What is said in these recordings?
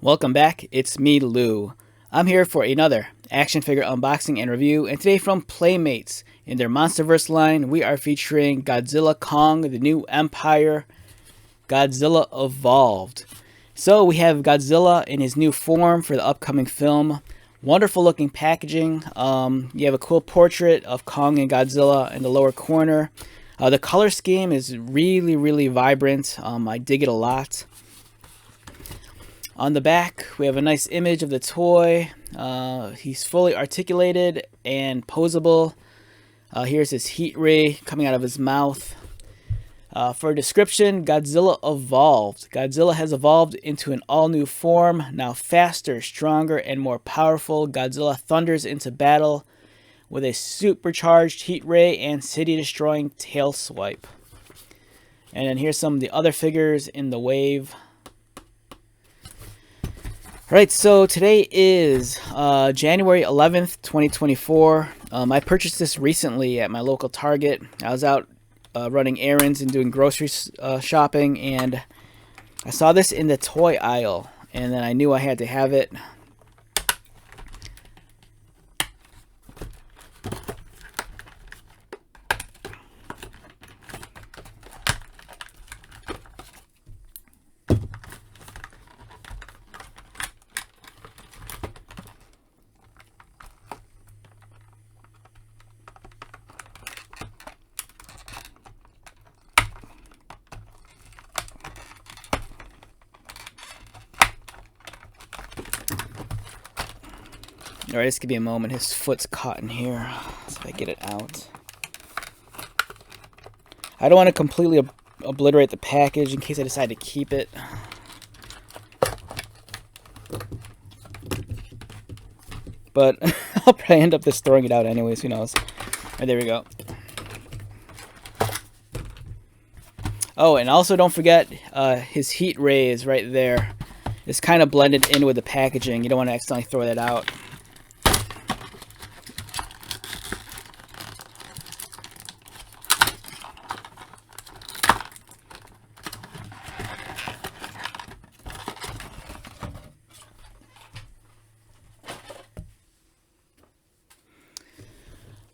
Welcome back, it's me, Lou. I'm here for another action figure unboxing and review, and today from Playmates. In their Monsterverse line, we are featuring Godzilla Kong, the new Empire, Godzilla Evolved. So we have Godzilla in his new form for the upcoming film. Wonderful looking packaging. You have a cool portrait of Kong and Godzilla in the lower corner. The color scheme is really vibrant. I dig it a lot. On the back, we have a nice image of the toy. He's fully articulated and posable. Here's his heat ray coming out of his mouth. For a description, Godzilla evolved. Godzilla has evolved into an all-new form. Now faster, stronger, and more powerful, Godzilla thunders into battle with a supercharged heat ray and city-destroying tail swipe. And then here's some of the other figures in the wave. Alright, so today is January 11th, 2024. I purchased this recently at my local Target. I was out running errands and doing grocery shopping, and I saw this in the toy aisle, and then I knew I had to have it. Alright, this could be a moment. His foot's caught in here. Let's see if I get it out. I don't want to completely obliterate the package in case I decide to keep it. But I'll probably end up just throwing it out anyways, who knows. Alright, there we go. Oh, and also don't forget his heat ray is right there. It's kind of blended in with the packaging. You don't want to accidentally throw that out.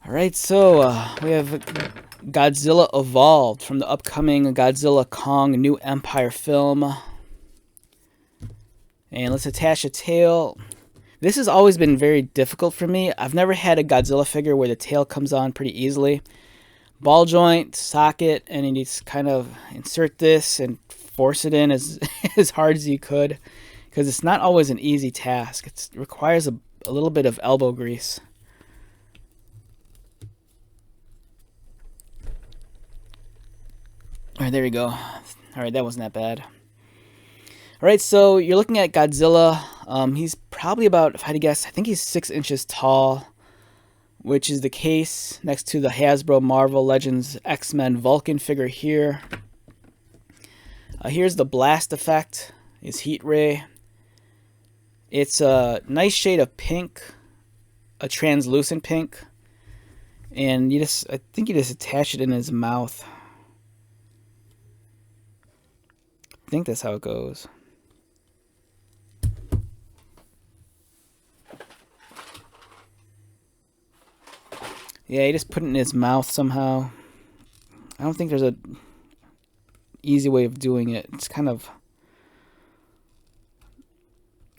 Alright, so we have Godzilla Evolved from the upcoming Godzilla Kong New Empire film. And let's attach a tail. This has always been very difficult for me. I've never had a Godzilla figure where the tail comes on pretty easily. Ball joint, socket, and you just kind of insert this and force it in as, as hard as you could. Because it's not always an easy task. It requires a little bit of elbow grease. Alright, there we go. Alright, that wasn't that bad. Alright, so you're looking at Godzilla. He's probably about, if I had to guess, I think he's 6 inches tall, which is the case next to the Hasbro Marvel Legends X-Men Vulcan figure here. Here's the blast effect, his heat ray. It's a nice shade of pink, a translucent pink, and I think you just attach it in his mouth. I think that's how it goes. Yeah, you just put it in his mouth somehow. I don't think there's a easy way of doing it. It's kind of...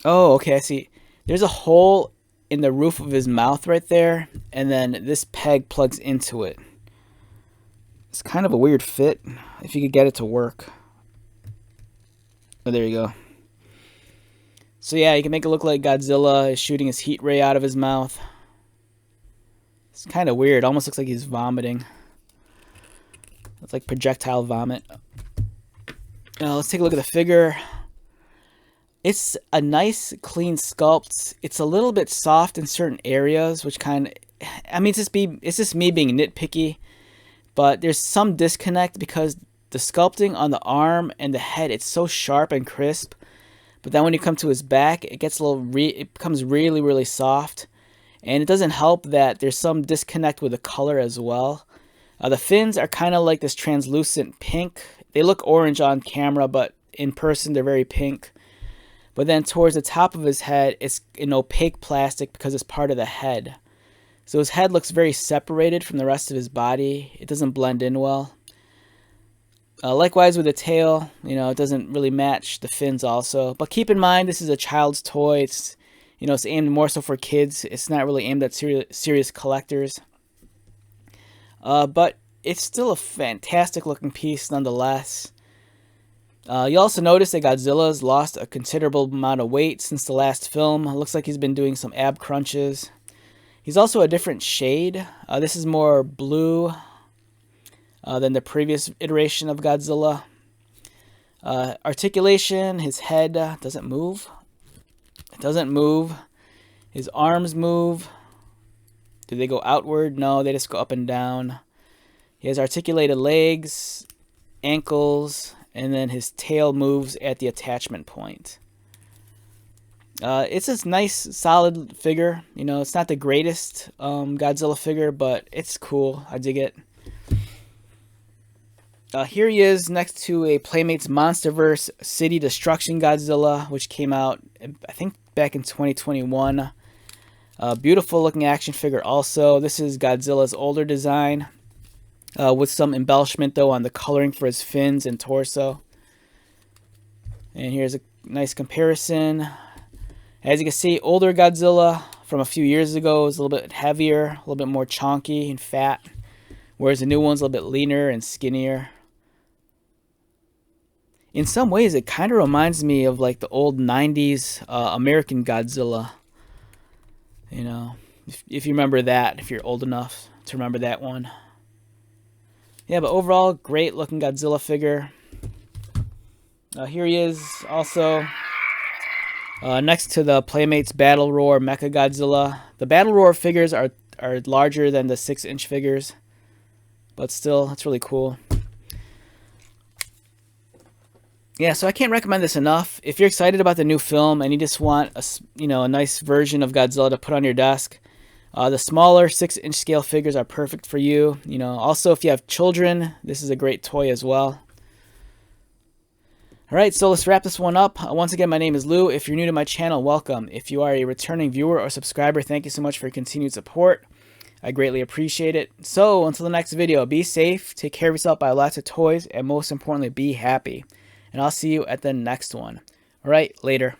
Oh, okay, I see. There's a hole in the roof of his mouth right there, and then this peg plugs into it. It's kind of a weird fit, if you could get it to work. Oh, there you go. So yeah, you can make it look like Godzilla is shooting his heat ray out of his mouth. It's kind of weird. Almost looks like he's vomiting. It's like projectile vomit. Now let's take a look at the figure. It's a nice, clean sculpt. It's a little bit soft in certain areas, which kind of... I mean, it's just me being nitpicky. But there's some disconnect because the sculpting on the arm and the head, it's so sharp and crisp. But then when you come to his back, it gets it becomes really soft. And it doesn't help that there's some disconnect with the color as well. The fins are kind of like this translucent pink. They look orange on camera, but in person they're very pink. But then towards the top of his head, it's an opaque plastic because it's part of the head. So his head looks very separated from the rest of his body. It doesn't blend in well. Likewise with the tail, it doesn't really match the fins also. But keep in mind, this is a child's toy. It's aimed more so for kids. It's not really aimed at serious collectors. But it's still a fantastic looking piece nonetheless. You also notice that Godzilla's lost a considerable amount of weight since the last film. It looks like he's been doing some ab crunches. He's also a different shade. This is more blue than the previous iteration of Godzilla. Articulation, his head doesn't move. It doesn't move. His arms move. Do they go outward? No, they just go up and down. He has articulated legs, ankles, and then his tail moves at the attachment point. It's a nice, solid figure. It's not the greatest Godzilla figure, but it's cool. I dig it. Here he is next to a Playmates Monsterverse City Destruction Godzilla, which came out, I think, back in 2021. Beautiful looking action figure also. This is Godzilla's older design, with some embellishment, though, on the coloring for his fins and torso. And here's a nice comparison. As you can see, older Godzilla from a few years ago is a little bit heavier, a little bit more chonky and fat, whereas the new one's a little bit leaner and skinnier. In some ways, it kind of reminds me of like the old 90s American Godzilla. If you remember that, if you're old enough to remember that one. Yeah, but overall, great looking Godzilla figure. Here he is also next to the Playmates Battle Roar Mecha Godzilla. The Battle Roar figures are larger than the 6-inch figures, but still, that's really cool. Yeah, so I can't recommend this enough. If you're excited about the new film and you just want a nice version of Godzilla to put on your desk, the smaller 6-inch scale figures are perfect for you. Also if you have children, this is a great toy as well. Alright, so let's wrap this one up. Once again, my name is Lou. If you're new to my channel, welcome. If you are a returning viewer or subscriber, thank you so much for your continued support. I greatly appreciate it. So, until the next video, be safe, take care of yourself, buy lots of toys, and most importantly, be happy. And I'll see you at the next one. Alright, later.